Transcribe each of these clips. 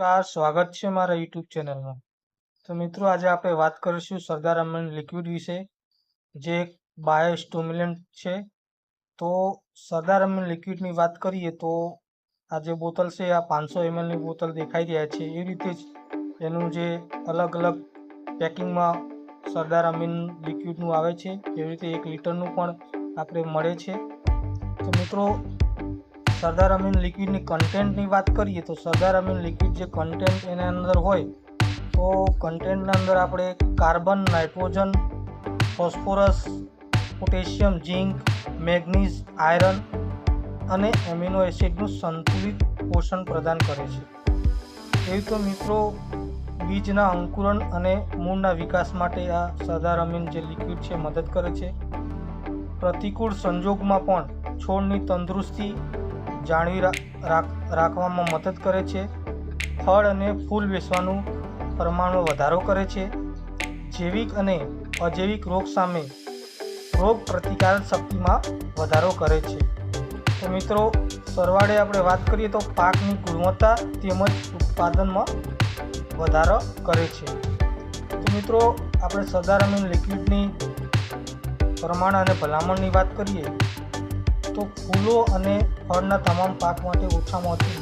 નમસ્કાર, સ્વાગત છે મારા યુટ્યુબ ચેનલમાં। તો મિત્રો, આજે આપણે વાત કરીશું સરદાર અમન લિક્વિડ વિશે, જે એક બાયો સ્ટિમ્યુલન્ટ છે। તો સરદાર અમન લિક્વિડની વાત કરીએ તો આ જે બોટલ છે આ 500 ml ની બોટલ દેખાઈ રહ્યા છે। એ રીતે જ એનું જે અલગ અલગ પેકિંગમાં સરદાર અમીન લિક્વિડનું આવે છે, એવી રીતે 1 લીટરનું પણ આપણે મળે છે। તો મિત્રો, સરદાર અમીન લિક્વિડની કન્ટેન્ટની વાત કરીએ તો સરદાર અમીન લિક્વિડ જે કન્ટેન્ટ એના અંદર હોય, તો કન્ટેન્ટના અંદર આપણે કાર્બન, નાઇટ્રોજન, ફોસ્ફરસ, પોટેશિયમ, ઝીંક, મેગ્નીઝ, આયરન અને એમિનો એસિડનું સંતુલિત પોષણ પ્રદાન કરે છે। એવી તો મિત્રો, બીજના અંકુરણ અને મૂળના વિકાસ માટે આ સરદાર અમીન જે લિક્વિડ છે મદદ કરે છે। પ્રતિકૂળ સંજોગમાં પણ છોડની તંદુરસ્તી જાળવી રાખવામાં મદદ કરે છે। ફળ અને ફૂલ બેસવાનું પ્રમાણમાં વધારો કરે છે। જૈવિક અને અજૈવિક રોગ સામે રોગ પ્રતિકારક શક્તિમાં વધારો કરે છે। તો મિત્રો, સરવાળે આપણે વાત કરીએ તો પાકની ગુણવત્તા તેમજ ઉત્પાદનમાં વધારો કરે છે। તો મિત્રો, આપણે સરદાર અમીન લિક્વિડની પ્રમાણ અને ભલામણની વાત કરીએ તો ફૂલો અને ફળના તમામ પાક માટે ઓછામાં ઓછી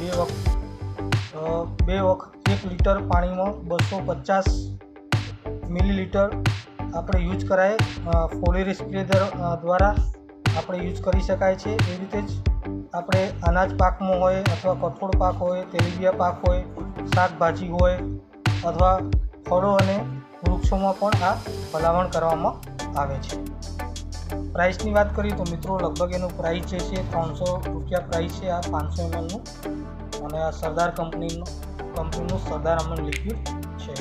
2 વખત 1 લીટર પાણીમાં 250 મિલીલીટર આપણે યુઝ કરાય, ફોલિયર સ્પ્રે દ્વારા આપણે યુઝ કરી શકાય છે। એ રીતે જ આપણે અનાજ પાકમાં હોય અથવા કઠોળ પાક હોય, તેલીબિયા પાક હોય, શાકભાજી હોય અથવા ફળો અને વૃક્ષોમાં પણ આ ભલામણ કરવામાં આવે છે। પ્રાઇસની વાત કરીએ તો મિત્રો, લગભગ એનું પ્રાઇસ જે છે 300 રૂપિયા પ્રાઇસ છે આ 500 mlનું, અને આ સરદાર કંપનીનું સરદાર અમન લિક્વિડ છે।